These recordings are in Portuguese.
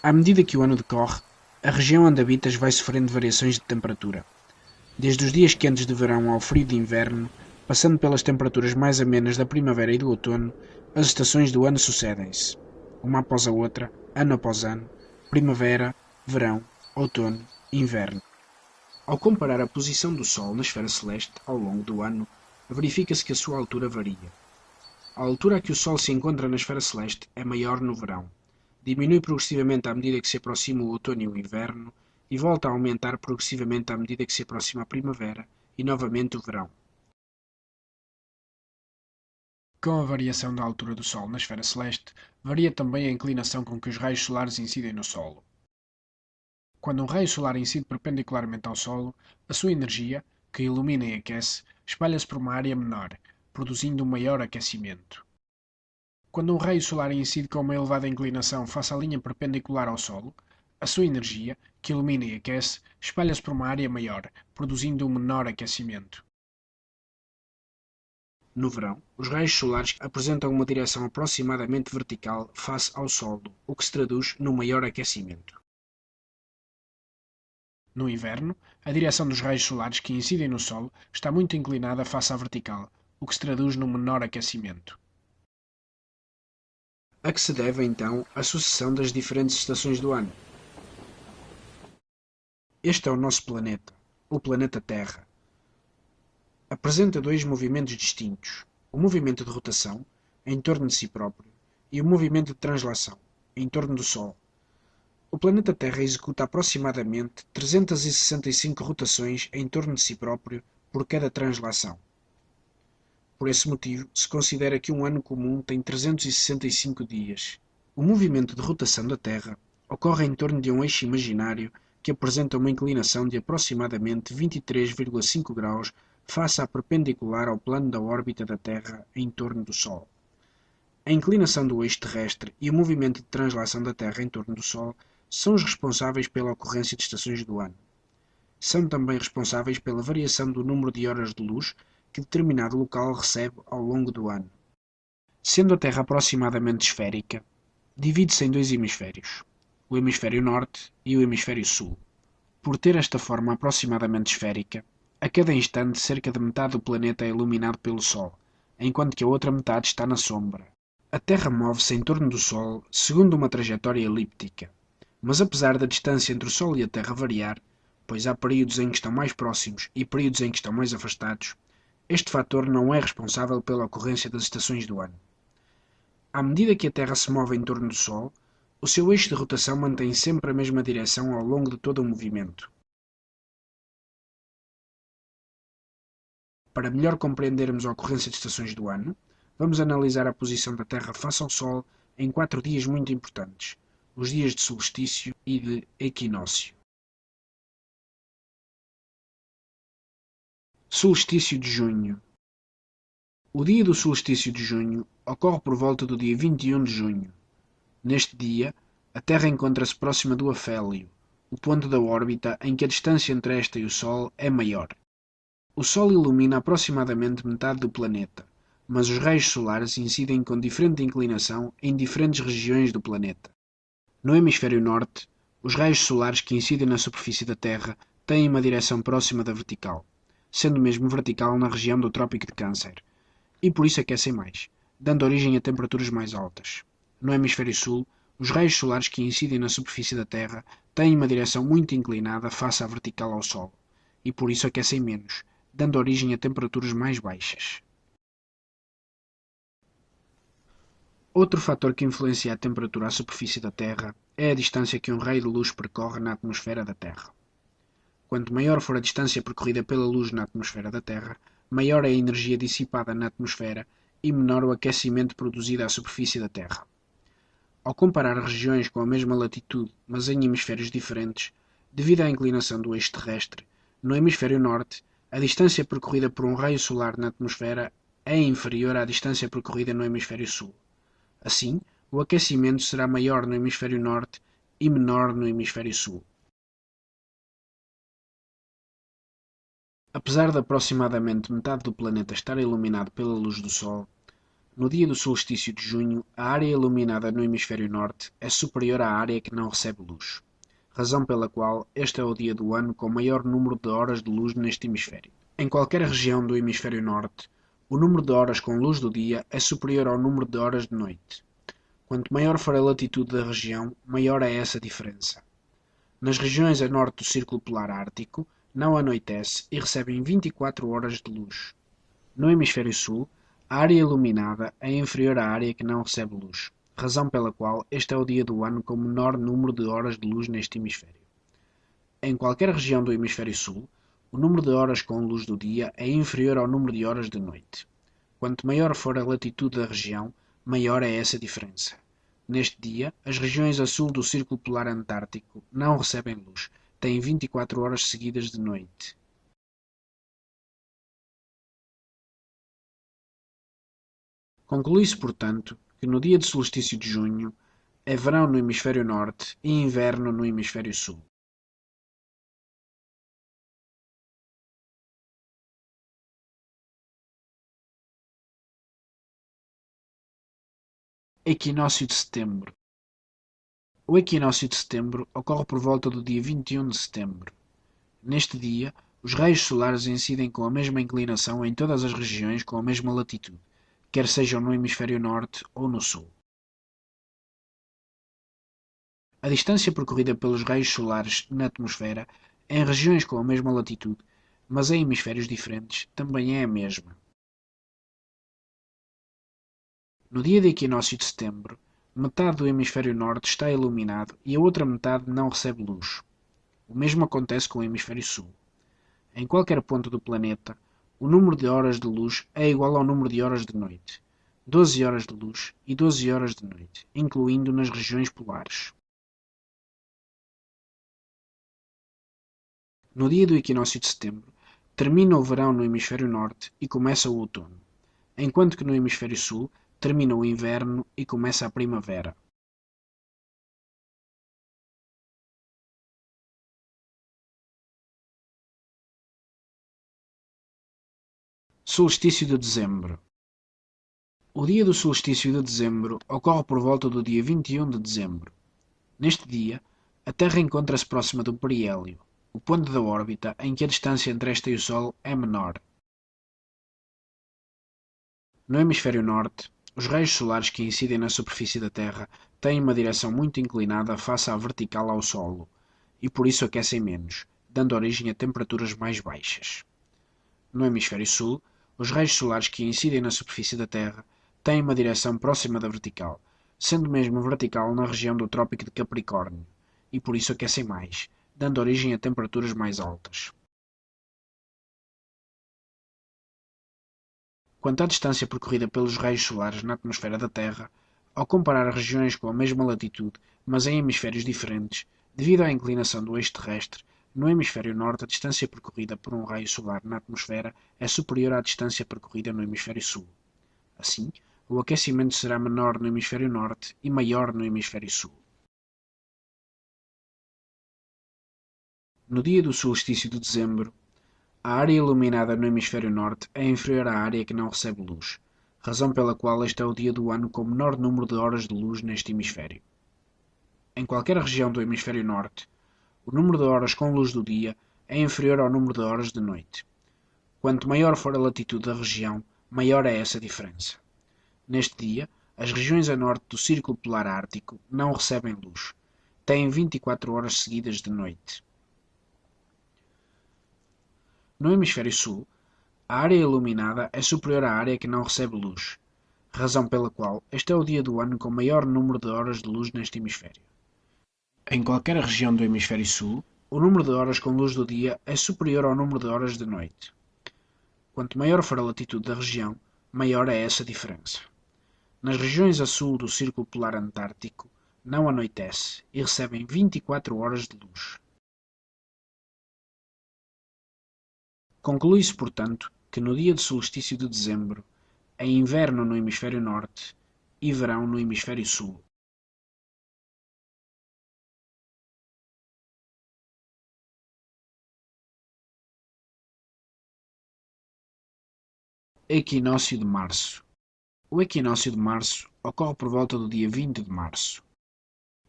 À medida que o ano decorre, a região onde habitas vai sofrendo variações de temperatura. Desde os dias quentes de verão ao frio de inverno, passando pelas temperaturas mais amenas da primavera e do outono, as estações do ano sucedem-se, uma após a outra, ano após ano, primavera, verão, outono, inverno. Ao comparar a posição do Sol na esfera celeste ao longo do ano, verifica-se que a sua altura varia. A altura a que o Sol se encontra na esfera celeste é maior no verão, diminui progressivamente à medida que se aproxima o outono e o inverno, e volta a aumentar progressivamente à medida que se aproxima a primavera e novamente o verão. Com a variação da altura do Sol na esfera celeste, varia também a inclinação com que os raios solares incidem no solo. Quando um raio solar incide perpendicularmente ao solo, a sua energia, que ilumina e aquece, espalha-se por uma área menor, produzindo um maior aquecimento. Quando um raio solar incide com uma elevada inclinação face à linha perpendicular ao solo, a sua energia, que ilumina e aquece, espalha-se por uma área maior, produzindo um menor aquecimento. No verão, os raios solares apresentam uma direção aproximadamente vertical face ao solo, o que se traduz num maior aquecimento. No inverno, a direção dos raios solares que incidem no Sol está muito inclinada face à vertical, o que se traduz num menor aquecimento. A que se deve, então, a sucessão das diferentes estações do ano? Este é o nosso planeta, o planeta Terra. Apresenta dois movimentos distintos: o movimento de rotação, em torno de si próprio, e o movimento de translação, em torno do Sol. O planeta Terra executa aproximadamente 365 rotações em torno de si próprio por cada translação. Por esse motivo, se considera que um ano comum tem 365 dias. O movimento de rotação da Terra ocorre em torno de um eixo imaginário que apresenta uma inclinação de aproximadamente 23,5 graus face à perpendicular ao plano da órbita da Terra em torno do Sol. A inclinação do eixo terrestre e o movimento de translação da Terra em torno do Sol são os responsáveis pela ocorrência de estações do ano. São também responsáveis pela variação do número de horas de luz que determinado local recebe ao longo do ano. Sendo a Terra aproximadamente esférica, divide-se em dois hemisférios, o hemisfério norte e o hemisfério sul. Por ter esta forma aproximadamente esférica, a cada instante cerca de metade do planeta é iluminado pelo Sol, enquanto que a outra metade está na sombra. A Terra move-se em torno do Sol segundo uma trajetória elíptica, mas apesar da distância entre o Sol e a Terra variar, pois há períodos em que estão mais próximos e períodos em que estão mais afastados, este fator não é responsável pela ocorrência das estações do ano. À medida que a Terra se move em torno do Sol, o seu eixo de rotação mantém sempre a mesma direção ao longo de todo o movimento. Para melhor compreendermos a ocorrência de estações do ano, vamos analisar a posição da Terra face ao Sol em 4 dias muito importantes, os dias de solstício e de equinócio. Solstício de junho. O dia do solstício de junho ocorre por volta do dia 21 de junho. Neste dia, a Terra encontra-se próxima do afélio, o ponto da órbita em que a distância entre esta e o Sol é maior. O Sol ilumina aproximadamente metade do planeta, mas os raios solares incidem com diferente inclinação em diferentes regiões do planeta. No hemisfério norte, os raios solares que incidem na superfície da Terra têm uma direção próxima da vertical, sendo mesmo vertical na região do Trópico de Câncer, e por isso aquecem mais, dando origem a temperaturas mais altas. No hemisfério sul, os raios solares que incidem na superfície da Terra têm uma direção muito inclinada face à vertical ao Sol, e por isso aquecem menos, dando origem a temperaturas mais baixas. Outro fator que influencia a temperatura à superfície da Terra é a distância que um raio de luz percorre na atmosfera da Terra. Quanto maior for a distância percorrida pela luz na atmosfera da Terra, maior é a energia dissipada na atmosfera e menor o aquecimento produzido à superfície da Terra. Ao comparar regiões com a mesma latitude, mas em hemisférios diferentes, devido à inclinação do eixo terrestre, no hemisfério norte, a distância percorrida por um raio solar na atmosfera é inferior à distância percorrida no hemisfério sul. Assim, o aquecimento será maior no hemisfério norte e menor no hemisfério sul. Apesar de aproximadamente metade do planeta estar iluminado pela luz do Sol, No dia do solstício de junho, a área iluminada no hemisfério norte é superior à área que não recebe luz, razão pela qual este é o dia do ano com maior número de horas de luz neste hemisfério. Em qualquer região do hemisfério norte, o número de horas com luz do dia é superior ao número de horas de noite. Quanto maior for a latitude da região, maior é essa diferença. Nas regiões a norte do Círculo Polar Ártico, não anoitece e recebem 24 horas de luz. No hemisfério sul, a área iluminada é inferior à área que não recebe luz, razão pela qual este é o dia do ano com menor número de horas de luz neste hemisfério. Em qualquer região do hemisfério sul, o número de horas com luz do dia é inferior ao número de horas de noite. Quanto maior for a latitude da região, maior é essa diferença. Neste dia, as regiões a sul do Círculo Polar Antártico não recebem luz, têm 24 horas seguidas de noite. Conclui-se, portanto, que no dia de solstício de junho é verão no hemisfério norte e inverno no hemisfério sul. Equinócio de setembro. O equinócio de setembro ocorre por volta do dia 21 de setembro. Neste dia, os raios solares incidem com a mesma inclinação em todas as regiões com a mesma latitude, quer sejam no hemisfério norte ou no sul. A distância percorrida pelos raios solares na atmosfera em regiões com a mesma latitude, mas em hemisférios diferentes, também é a mesma. No dia de equinócio de setembro, metade do hemisfério norte está iluminado e a outra metade não recebe luz. O mesmo acontece com o hemisfério sul. Em qualquer ponto do planeta, o número de horas de luz é igual ao número de horas de noite. 12 horas de luz e 12 horas de noite, incluindo nas regiões polares. No dia do equinócio de setembro, termina o verão no hemisfério norte e começa o outono, enquanto que no hemisfério sul termina o inverno e começa a primavera. Solstício de dezembro. O dia do solstício de dezembro ocorre por volta do dia 21 de dezembro. Neste dia, a Terra encontra-se próxima do periélio, o ponto da órbita em que a distância entre esta e o Sol é menor. No hemisfério norte, os raios solares que incidem na superfície da Terra têm uma direção muito inclinada face à vertical ao solo, e por isso aquecem menos, dando origem a temperaturas mais baixas. No hemisfério sul, os raios solares que incidem na superfície da Terra têm uma direção próxima da vertical, sendo mesmo vertical na região do Trópico de Capricórnio, e por isso aquecem mais, dando origem a temperaturas mais altas. Quanto à distância percorrida pelos raios solares na atmosfera da Terra, ao comparar regiões com a mesma latitude, mas em hemisférios diferentes, devido à inclinação do eixo terrestre, no hemisfério norte a distância percorrida por um raio solar na atmosfera é superior à distância percorrida no hemisfério sul. Assim, o aquecimento será menor no hemisfério norte e maior no hemisfério sul. No dia do solstício de dezembro, a área iluminada no hemisfério norte é inferior à área que não recebe luz, razão pela qual este é o dia do ano com menor número de horas de luz neste hemisfério. Em qualquer região do hemisfério norte, o número de horas com luz do dia é inferior ao número de horas de noite. Quanto maior for a latitude da região, maior é essa diferença. Neste dia, as regiões a norte do Círculo Polar Ártico não recebem luz. Têm 24 horas seguidas de noite. No hemisfério sul, a área iluminada é superior à área que não recebe luz, razão pela qual este é o dia do ano com maior número de horas de luz neste hemisfério. Em qualquer região do hemisfério sul, o número de horas com luz do dia é superior ao número de horas de noite. Quanto maior for a latitude da região, maior é essa diferença. Nas regiões a sul do Círculo Polar Antártico, não anoitece e recebem 24 horas de luz. Conclui-se, portanto, que no dia de solstício de dezembro é inverno no hemisfério norte e verão no hemisfério sul. Equinócio de março. O equinócio de março ocorre por volta do dia 20 de março.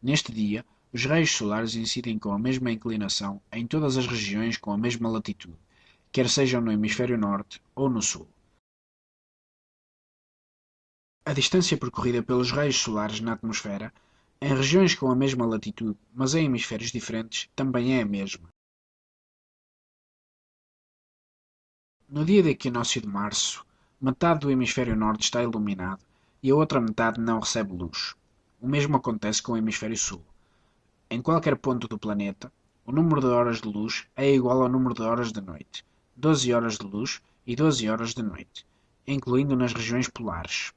Neste dia, os raios solares incidem com a mesma inclinação em todas as regiões com a mesma latitude, quer sejam no hemisfério norte ou no sul. A distância percorrida pelos raios solares na atmosfera, em regiões com a mesma latitude, mas em hemisférios diferentes, também é a mesma. No dia de equinócio de março, metade do hemisfério norte está iluminado e a outra metade não recebe luz. O mesmo acontece com o hemisfério sul. Em qualquer ponto do planeta, o número de horas de luz é igual ao número de horas de noite, 12 horas de luz e 12 horas de noite, incluindo nas regiões polares.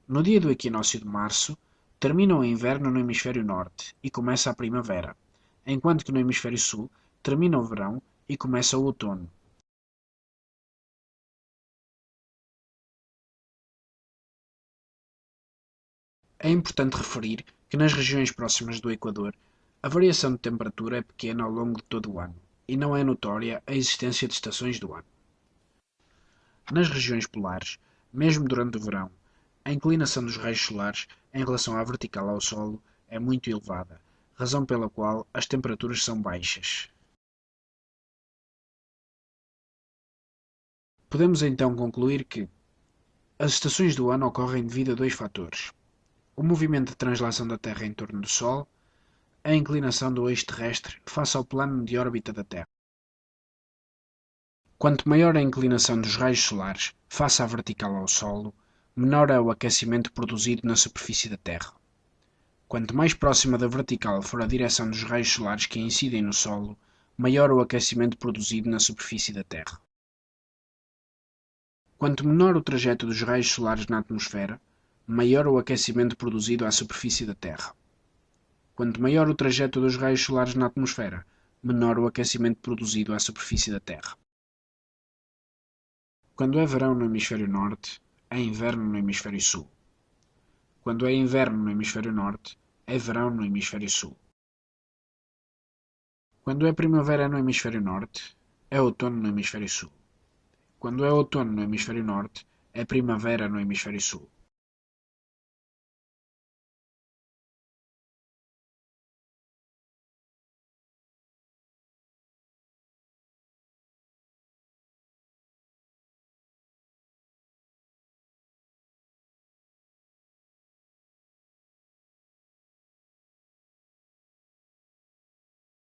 No dia do equinócio de março, termina o inverno no hemisfério norte e começa a primavera, enquanto que no hemisfério sul termina o verão e começa o outono. É importante referir que nas regiões próximas do Equador, a variação de temperatura é pequena ao longo de todo o ano e não é notória a existência de estações do ano. Nas regiões polares, mesmo durante o verão, a inclinação dos raios solares em relação à vertical ao solo é muito elevada, razão pela qual as temperaturas são baixas. Podemos então concluir que as estações do ano ocorrem devido a dois fatores: o movimento de translação da Terra em torno do Sol, a inclinação do eixo terrestre face ao plano de órbita da Terra. Quanto maior a inclinação dos raios solares face à vertical ao solo, menor é o aquecimento produzido na superfície da Terra. Quanto mais próxima da vertical for a direção dos raios solares que incidem no solo, maior o aquecimento produzido na superfície da Terra. Quanto menor o trajeto dos raios solares na atmosfera, maior o aquecimento produzido à superfície da Terra. Quanto maior o trajeto dos raios solares na atmosfera, menor o aquecimento produzido à superfície da Terra. Quando é verão no hemisfério norte, é inverno no hemisfério sul. Quando é inverno no hemisfério norte, é verão no hemisfério sul. Quando é primavera no hemisfério norte, é outono no hemisfério sul. Quando é outono no hemisfério norte, é primavera no hemisfério sul.